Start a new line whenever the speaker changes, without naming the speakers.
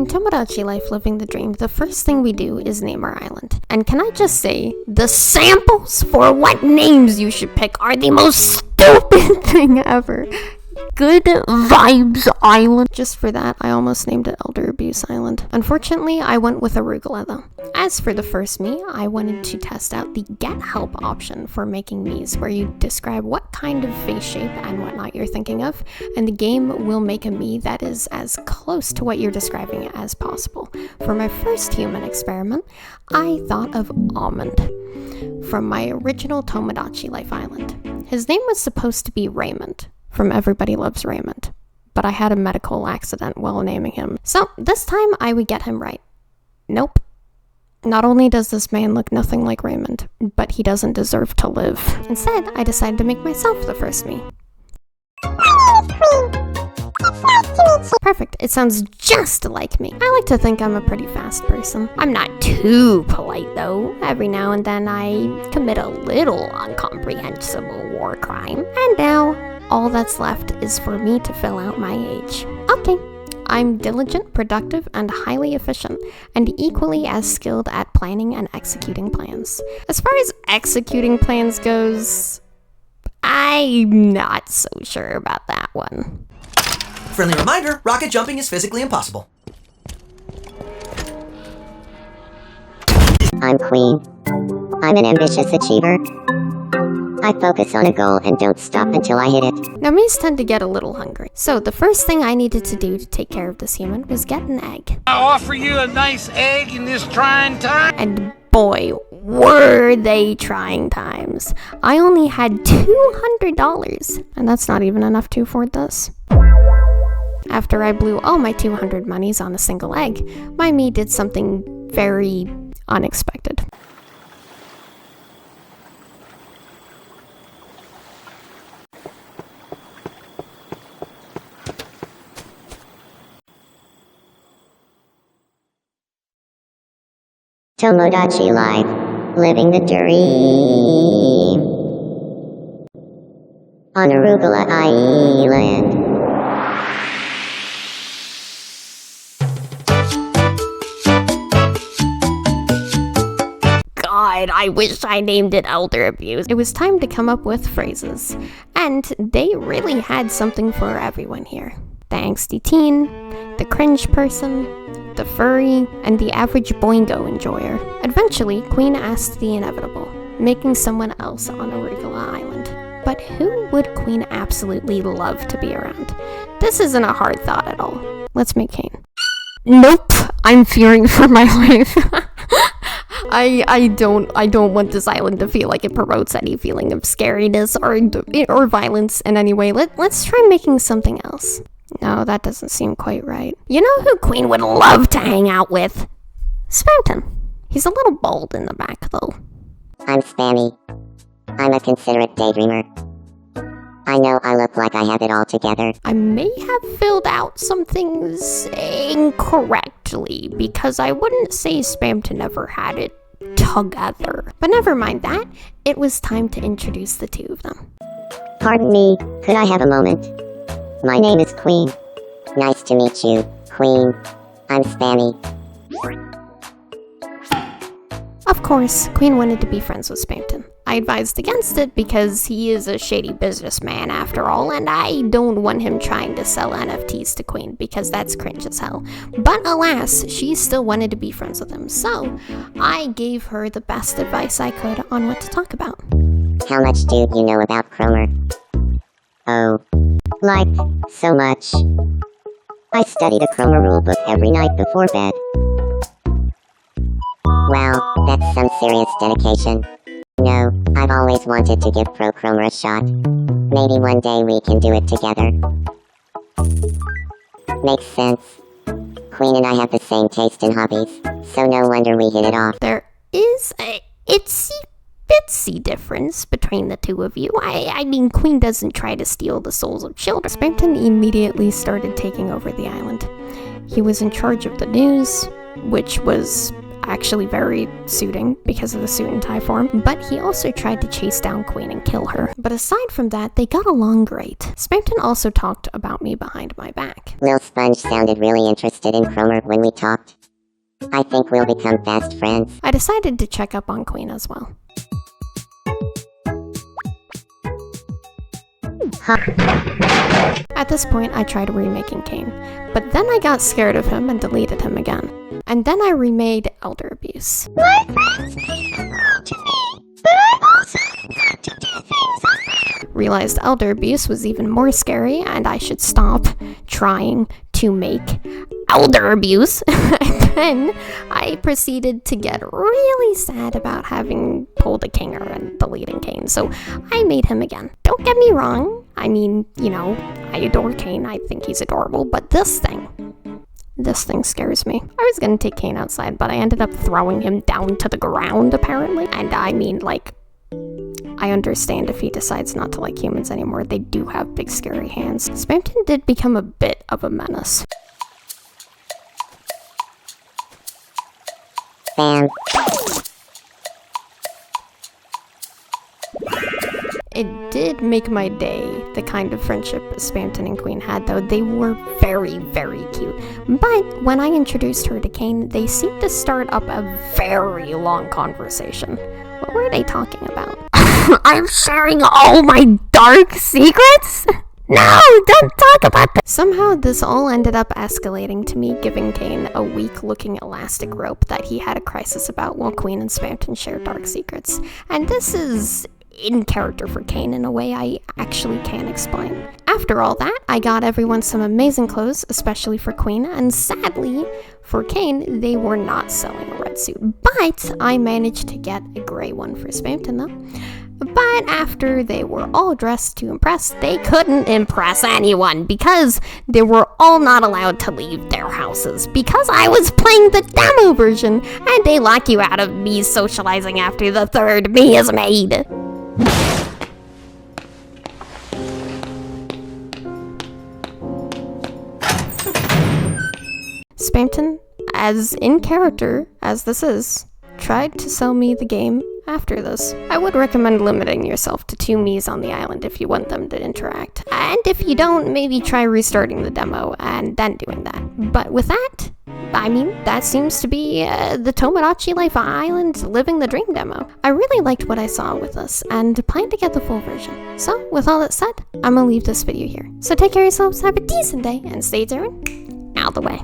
In Tomodachi Life Living the Dream, the first thing we do is name our island. And can I just say, the samples for what names you should pick are the most stupid thing ever. Good Vibes Island. Just for that, I almost named it Elder Abuse Island. Unfortunately, I went with arugula though. As for the first me, I wanted to test out the Get Help option for making me's, where you describe what kind of face shape and whatnot you're thinking of, and the game will make a me that is as close to what you're describing as possible. For my first human experiment, I thought of Almond from my original Tomodachi Life Island. His name was supposed to be Raymond from Everybody Loves Raymond, but I had a medical accident while naming him. So this time I would get him right. Nope. Not only does this man look nothing like Raymond, but he doesn't deserve to live. Instead, I decided to make myself the first me. Perfect, it sounds just like me. I like to think I'm a pretty fast person. I'm not too polite though. Every now and then I commit a little incomprehensible war crime. And now, all that's left is for me to fill out my age. Okay. I'm diligent, productive, and highly efficient, and equally as skilled at planning and executing plans. As far as executing plans goes, I'm not so sure about that one.
Friendly reminder, rocket jumping is physically impossible.
I'm Queen. I'm an ambitious achiever. I focus on a goal and don't stop until I hit it.
Now, me's tend to get a little hungry, so the first thing I needed to do to take care of this human was get an egg.
I offer you a nice egg in this trying time.
And boy, were they trying times. I only had $200, and that's not even enough to afford this. After I blew all my 200 monies on a single egg, my me did something very unexpected.
Tomodachi Life, living the dream. On Arugula Island.
God, I wish I named it Elder Abuse. It was time to come up with phrases, and they really had something for everyone here. The angsty teen, the cringe person, the furry, and the average boingo enjoyer. Eventually, Queen asked the inevitable, making someone else on Arugula Island. But who would Queen absolutely love to be around? This isn't a hard thought at all. Let's make Kane. Nope, I'm fearing for my life. I don't want this island to feel like it promotes any feeling of scariness or violence in any way. Let's try making something else. No, that doesn't seem quite right. You know who Queen would love to hang out with? Spamton. He's a little bold in the back, though.
I'm Spammy. I'm a considerate daydreamer. I know I look like I have it all together.
I may have filled out some things incorrectly, because I wouldn't say Spamton ever had it together. But never mind that. It was time to introduce the two of them.
Pardon me, could I have a moment? My name is Queen. Nice to meet you, Queen. I'm Spammy.
Of course, Queen wanted to be friends with Spamton. I advised against it because he is a shady businessman after all, and I don't want him trying to sell NFTs to Queen because that's cringe as hell. But alas, she still wanted to be friends with him, so I gave her the best advice I could on what to talk about.
How much do you know about Cromer? Oh, like, so much. I study the Cromer rulebook every night before bed. Wow, that's some serious dedication. No, I've always wanted to give Pro Cromer a shot. Maybe one day we can do it together. Makes sense. Queen and I have the same taste in hobbies, so no wonder we hit it off.
There is a itsy-bitsy difference between the two of you. I mean, Queen doesn't try to steal the souls of children. Spamton immediately started taking over the island. He was in charge of the news, which was actually very suiting because of the suit and tie form, but he also tried to chase down Queen and kill her. But aside from that, they got along great. Spamton also talked about me behind my back.
Lil Sponge sounded really interested in Cromer when we talked. I think we'll become best friends.
I decided to check up on Queen as well. At this point, I tried remaking Kane, but then I got scared of him and deleted him again. And then I remade Elder Abuse.
My friends made him to me, but I'm also not to do things.
Realized Elder Abuse was even more scary, and I should stop trying to make Elder Abuse. And then I proceeded to get really sad about having pulled a Kinger and deleting Kane, so I made him again. Don't get me wrong, I mean, you know, I adore Kane, I think he's adorable, but this thing scares me. I was gonna take Kane outside, but I ended up throwing him down to the ground, apparently. And I mean, like, I understand if he decides not to like humans anymore. They do have big scary hands. Spamton did become a bit of a menace.
Bam.
It did make my day, the kind of friendship Spamton and Queen had, though. They were very, very cute. But when I introduced her to Kane, they seemed to start up a very long conversation. What were they talking about? I'm sharing all my dark secrets? No, don't talk about that! Somehow this all ended up escalating to me giving Kane a weak-looking elastic rope that he had a crisis about while Queen and Spamton shared dark secrets. And this is in character for Kane in a way I actually can't explain. After all that, I got everyone some amazing clothes, especially for Queen, and sadly, for Kane, they were not selling a red suit. But I managed to get a gray one for Spamton though. But after they were all dressed to impress, they couldn't impress anyone because they were all not allowed to leave their houses because I was playing the demo version and they lock you out of me socializing after the third me is made. Spamton, as in character as this is, tried to sell me the game after this. I would recommend limiting yourself to 2 Miis on the island if you want them to interact. And if you don't, maybe try restarting the demo and then doing that. But with that, I mean, that seems to be the Tomodachi Life Island Living the Dream demo. I really liked what I saw with this and plan to get the full version. So, with all that said, I'm gonna leave this video here. So take care of yourselves, have a decent day, and stay tuned. Out the way.